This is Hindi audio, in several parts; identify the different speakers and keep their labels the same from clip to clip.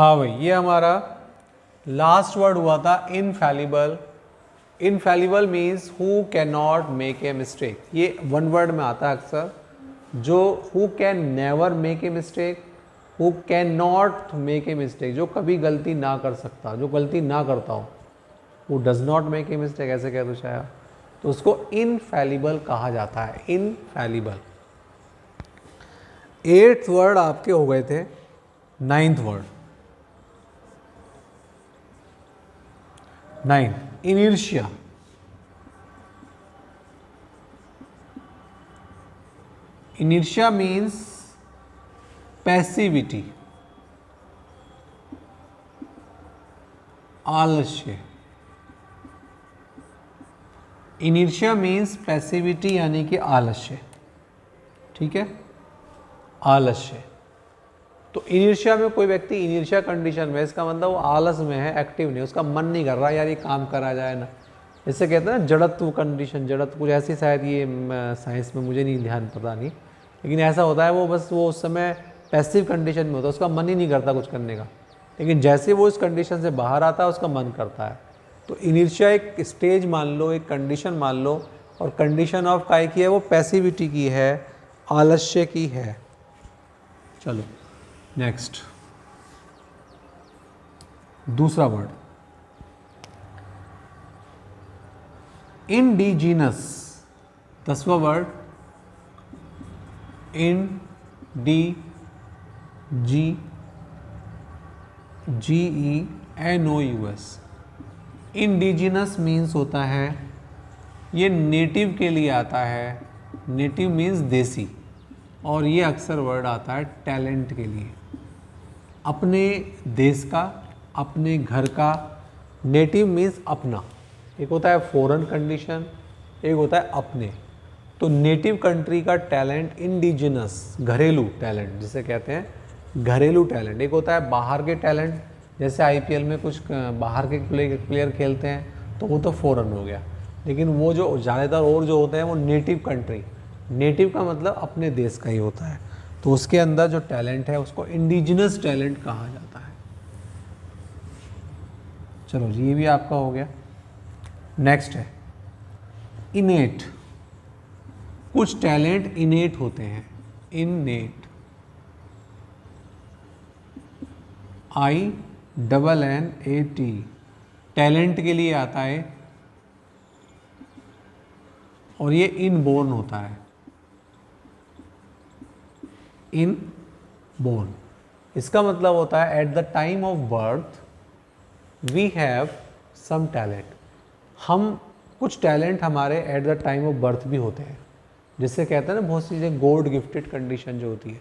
Speaker 1: हाँ भाई, ये हमारा लास्ट वर्ड हुआ था infallible. Infallible means who can not make a mistake. ये वन वर्ड में आता है अक्सर, जो who can never make a mistake, who can not make a mistake, जो कभी गलती ना कर सकता, जो गलती ना करता हो, who does not make a mistake, ऐसे कह दो शायद, तो उसको इनफैलिबल कहा जाता है, इनफैलिबल। 8th वर्ड आपके हो गए थे। 9th word, 9, inertia. Inertia means passivity, आलस्य। इनर्शिया मीन्स पैसिविटी यानी कि आलस्य, ठीक है, आलस्य। तो इनर्शिया में कोई व्यक्ति इनर्शिया कंडीशन में, इसका मतलब वो आलस में है, एक्टिव नहीं, उसका मन नहीं कर रहा यार ये काम करा जाए ना, इसे कहते हैं ना जड़त्व कंडीशन, जड़त्व कुछ ऐसी, शायद ये साइंस में मुझे नहीं ध्यान, पता नहीं, लेकिन ऐसा होता है, वो बस वो उस समय पैसिव कंडीशन में होता है, उसका मन ही नहीं करता कुछ करने का, लेकिन जैसे वो इस कंडीशन से बाहर आता है उसका मन करता है। तो इनर्शिया एक स्टेज मान लो, एक कंडीशन मान लो, और कंडीशन ऑफ काय की है, वो पैसिविटी की है, आलस्य की है। चलो नेक्स्ट, दूसरा वर्ड इंडिजीनस। 10वां वर्ड GENOUS। इंडिजीनस मीन्स होता है, ये नेटिव के लिए आता है, नेटिव मीन्स देसी, और ये अक्सर वर्ड आता है टैलेंट के लिए, अपने देश का, अपने घर का। नेटिव मीन्स अपना, एक होता है फॉरेन कंडीशन, एक होता है अपने। तो नेटिव कंट्री का टैलेंट, इंडिजिनस, घरेलू टैलेंट जिसे कहते हैं, घरेलू टैलेंट। एक होता है बाहर के टैलेंट, जैसे IPL में कुछ बाहर के प्लेयर खेलते हैं तो वो तो फॉरेन हो गया, लेकिन वो जो ज़्यादातर और जो होते हैं वो नेटिव कंट्री, नेटिव का मतलब अपने देश का ही होता है, तो उसके अंदर जो टैलेंट है उसको इंडिजिनस टैलेंट कहा जाता है। चलो जी, ये भी आपका हो गया। नेक्स्ट है इनेट। कुछ टैलेंट इनेट होते हैं, इनेट, INNAT, टैलेंट के लिए आता है, और ये इनबोर्न होता है, इनबोर्न। इसका मतलब होता है at the time of birth we have some talent. हम कुछ टैलेंट हमारे at the time of birth भी होते हैं, जिससे कहते हैं ना बहुत सी चीज़ें गॉड गिफ्टेड कंडीशन जो होती है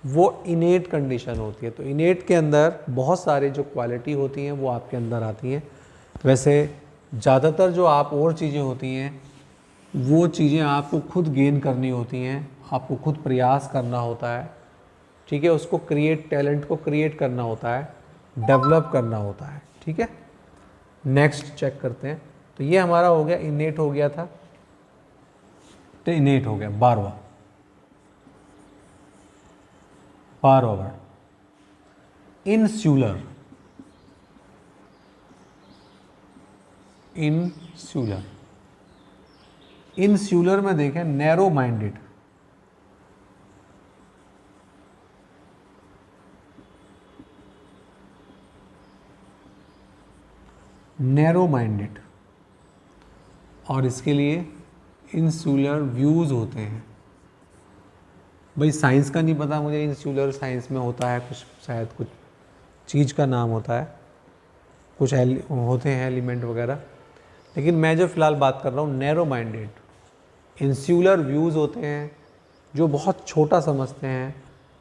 Speaker 1: वो इनेट कंडीशन होती है। तो इनेट के अंदर बहुत सारी जो क्वालिटी होती हैं वो आपके अंदर आती हैं। वैसे ज़्यादातर जो आप और चीज़ें होती हैं वो चीज़ें आपको खुद गेन करनी होती हैं, आपको खुद प्रयास करना होता है, ठीक है, उसको क्रिएट, टैलेंट को क्रिएट करना होता है, डेवलप करना होता है, ठीक है। नेक्स्ट चेक करते हैं। तो ये हमारा हो गया, इनेट हो गया था, तो इनेट हो गया। 12वां वर्ड इंसुलर। इंसुलर, इंसुलर में देखें नैरो माइंडेड, नैरो माइंडेड, और इसके लिए इंसुलर व्यूज़ होते हैं। भाई साइंस का नहीं पता मुझे, इंसुलर साइंस में होता है कुछ, शायद कुछ चीज़ का नाम होता है, कुछ होते हैं एलिमेंट वगैरह, लेकिन मैं जो फ़िलहाल बात कर रहा हूँ नैरो माइंडेड। इंसुलर व्यूज़ होते हैं जो बहुत छोटा समझते हैं,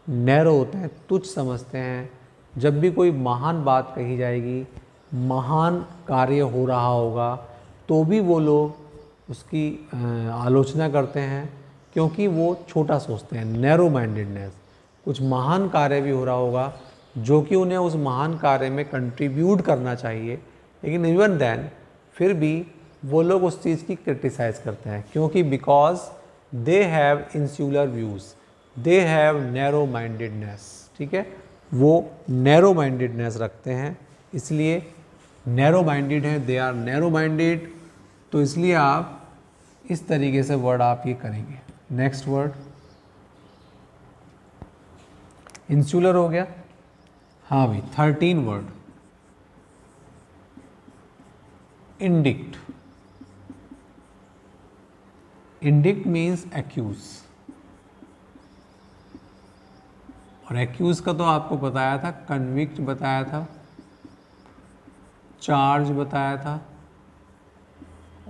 Speaker 1: नैरो होते हैं, तुच्छ समझते हैं। जब भी कोई महान बात कही जाएगी, महान कार्य हो रहा होगा, तो भी वो लोग उसकी आलोचना करते हैं, क्योंकि वो छोटा सोचते हैं, नैरो माइंडेडनेस। कुछ महान कार्य भी हो रहा होगा जो कि उन्हें उस महान कार्य में कंट्रीब्यूट करना चाहिए, लेकिन इवन देन फिर भी वो लोग उस चीज़ की क्रिटिसाइज करते हैं, क्योंकि because they have insular views, they have narrow mindedness, ठीक है। वो नैरो माइंडेडनेस रखते हैं, इसलिए नैरो माइंडेड है, दे आर नैरो माइंडेड। तो इसलिए आप इस तरीके से वर्ड आप ये करेंगे। नेक्स्ट वर्ड इंसुलर हो गया। हाँ भाई 13 word indict. Indict means accuse, और एक्यूज का तो आपको बताया था, कन्विक्ट बताया था, चार्ज बताया था,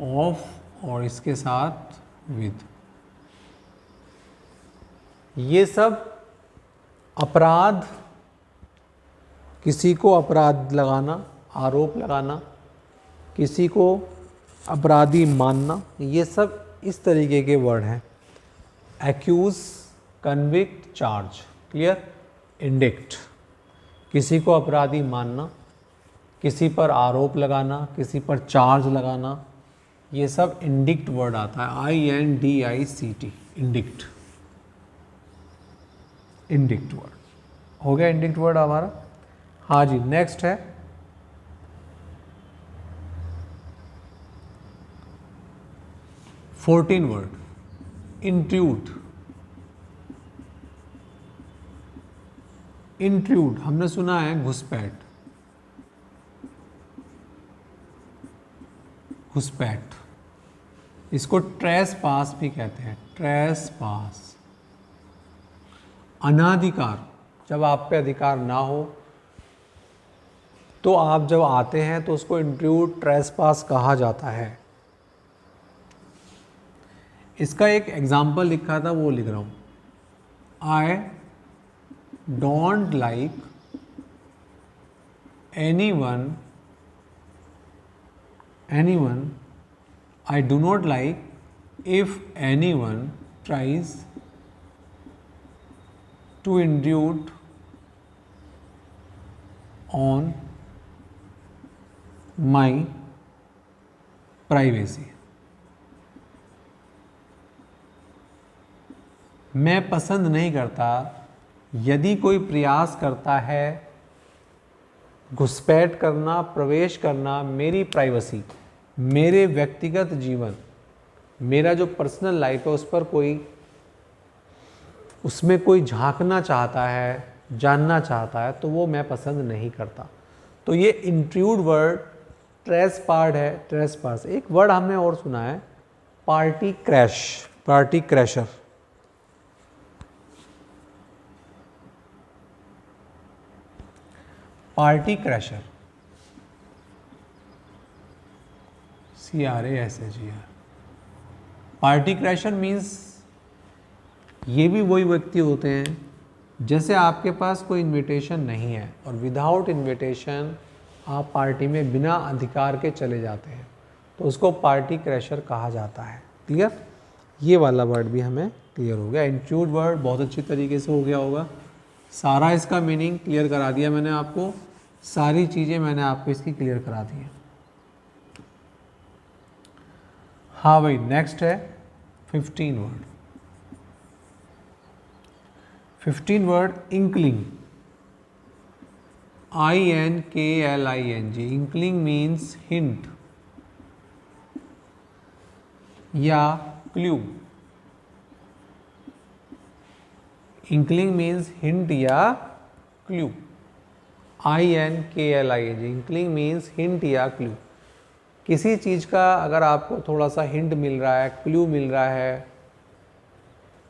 Speaker 1: ऑफ और इसके साथ विद। ये सब अपराध, किसी को अपराध लगाना, आरोप लगाना, किसी को अपराधी मानना, ये सब इस तरीके के वर्ड हैं। Accuse, convict, charge, clear. Indict, किसी को अपराधी मानना, किसी पर आरोप लगाना, किसी पर चार्ज लगाना, ये सब इंडिक्ट वर्ड आता है। INDICT, indict. इंडिक्ट वर्ड हो गया, इंडिक्ट वर्ड हमारा। हाँ जी, नेक्स्ट है 14 वर्ड इंट्रूड। इंट्रूड हमने सुना है घुसपैठ, घुसपैठ, इसको ट्रेस पास भी कहते हैं, ट्रेस पास। अनाधिकार, जब आप पे अधिकार ना हो तो आप जब आते हैं तो उसको इंट्रूड, ट्रेस पास कहा जाता है। इसका एक एग्जाम्पल लिखा था, वो लिख रहा हूँ। I don't like anyone, I do not like if anyone tries to intrude on my privacy। मैं पसंद नहीं करता यदि कोई प्रयास करता है घुसपैठ करना, प्रवेश करना मेरी प्राइवेसी, मेरे व्यक्तिगत जीवन, मेरा जो पर्सनल लाइफ है उस पर कोई, उसमें कोई झांकना चाहता है, जानना चाहता है, तो वो मैं पसंद नहीं करता। तो ये इंट्रूड वर्ड ट्रेस पार्ट है, ट्रेस पास। एक वर्ड हमने और सुना है, party crash, party crasher. Party crasher, CRASHER। Party crasher means ये भी वही व्यक्ति होते हैं, जैसे आपके पास कोई इनविटेशन नहीं है और विदाउट इनविटेशन आप पार्टी में बिना अधिकार के चले जाते हैं, तो उसको पार्टी क्रैशर कहा जाता है। क्लियर, ये वाला वर्ड भी हमें क्लियर हो गया। इंट्रूड वर्ड बहुत अच्छी तरीके से हो गया होगा। सारा इसका मीनिंग क्लियर करा दिया मैंने आपको, सारी चीज़ें मैंने आपको इसकी क्लियर करा दी हैं। हाँ भाई, नेक्स्ट है 15 word. 15 word inkling, INKLING। Inkling means hint या क्लू। इंक्लिंग मीन्स हिंट या clue, INKLING। Inkling means hint या क्लू। किसी चीज़ का अगर आपको थोड़ा सा हिंट मिल रहा है, क्लू मिल रहा है,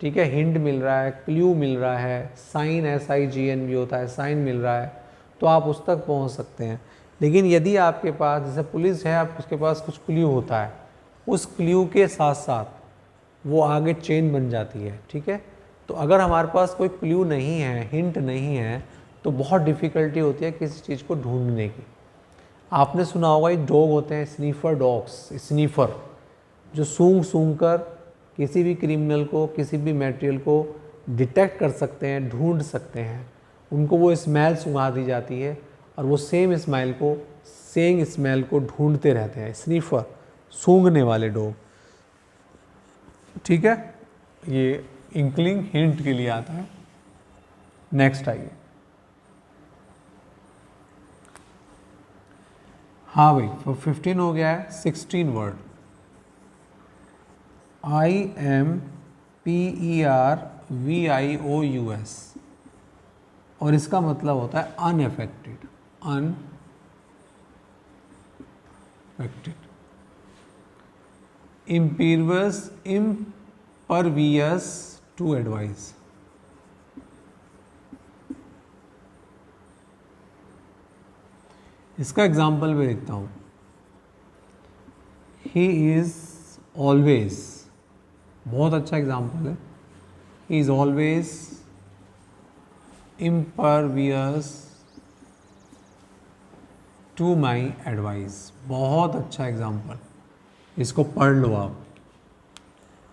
Speaker 1: ठीक है, हिंट मिल रहा है, क्लू मिल रहा है, साइन SIGN भी होता है, साइन मिल रहा है, तो आप उस तक पहुंच सकते हैं। लेकिन यदि आपके पास, जैसे पुलिस है, आप उसके पास कुछ क्लू होता है, उस क्लू के साथ साथ वो आगे चेन बन जाती है। ठीक है, तो अगर हमारे पास कोई क्लू नहीं है, हिंट नहीं है, तो बहुत डिफ़िकल्टी होती है किसी चीज़ को ढूंढने की। आपने सुना होगा ये डॉग होते हैं, स्नीफर डॉग्स, स्नीफर, जो सूंघ सूंघ कर किसी भी क्रिमिनल को, किसी भी मटेरियल को डिटेक्ट कर सकते हैं, ढूंढ सकते हैं। उनको वो स्मेल सुंघा दी जाती है और वो सेम स्मेल को ढूंढते रहते हैं। स्नीफर, सूंघने वाले डॉग। ठीक है, ये इंक्लिंग हिंट के लिए आता है। नेक्स्ट आइए, हाँ भाई, 15 हो गया है, 16 वर्ड। IMPERVIOUS, और इसका मतलब होता है unaffected, unaffected. impervious to advice. इसका एग्जाम्पल मैं लिखता हूँ, ही इज ऑलवेज, बहुत अच्छा एग्जाम्पल है, he is always impervious to my advice. बहुत अच्छा एग्जाम्पल, इसको पढ़ लो आप,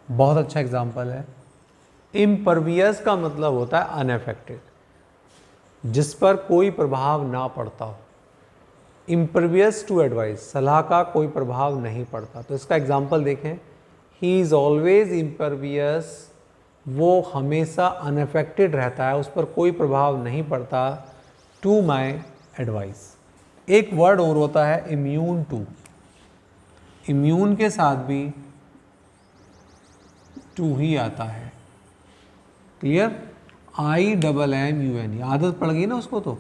Speaker 1: बहुत अच्छा एग्जाम्पल है। impervious का मतलब होता है अनअफेक्टेड, जिस पर कोई प्रभाव ना पड़ता हो। impervious टू एडवाइस, सलाह का कोई प्रभाव नहीं पड़ता। तो इसका एग्जाम्पल देखें, ही इज़ ऑलवेज impervious, वो हमेशा अनअफेक्टेड रहता है, उस पर कोई प्रभाव नहीं पड़ता, टू माई एडवाइस। एक वर्ड और होता है इम्यून टू, इम्यून के साथ भी टू ही आता है। क्लियर? IMMUN, आदत पड़ गई ना उसको, तो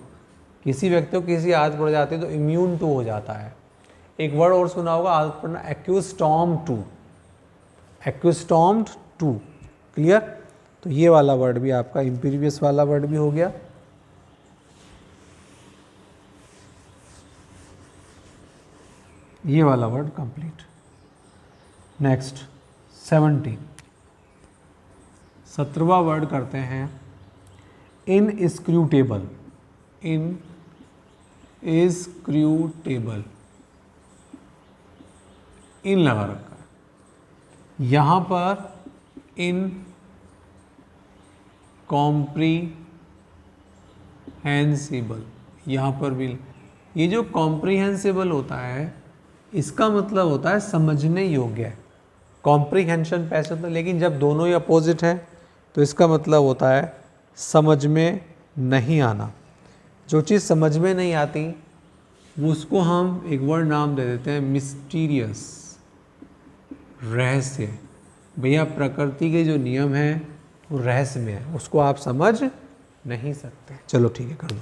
Speaker 1: किसी व्यक्ति को किसी आदत पड़ जाती है तो इम्यून टू हो जाता है। एक वर्ड और सुना होगा आदत पड़ना, एक्यूस्टॉम टू, एक्यूस्टॉम्ड टू। क्लियर? तो ये वाला वर्ड भी आपका इम्पीरियस वाला वर्ड भी हो गया। ये वाला वर्ड कंप्लीट। नेक्स्ट 17वां वर्ड करते हैं इनस्क्रूटेबल। इनस्क्रूटेबल, इन लगा रखा है यहाँ पर, इनकॉम्प्रीहेंसिबल, यहाँ पर भी। ये जो कॉम्प्रीहेंसिबल होता है, इसका मतलब होता है समझने योग्य। कॉम्प्रीहेंशन पैसे होता है, लेकिन जब दोनों ही अपोजिट हैं तो इसका मतलब होता है समझ में नहीं आना। जो चीज़ समझ में नहीं आती वो उसको हम एक वर्ड नाम दे देते हैं मिस्टीरियस, रहस्य। भैया प्रकृति के जो नियम हैं वो रहस्य में है, उसको आप समझ नहीं सकते। चलो ठीक है, कर दो।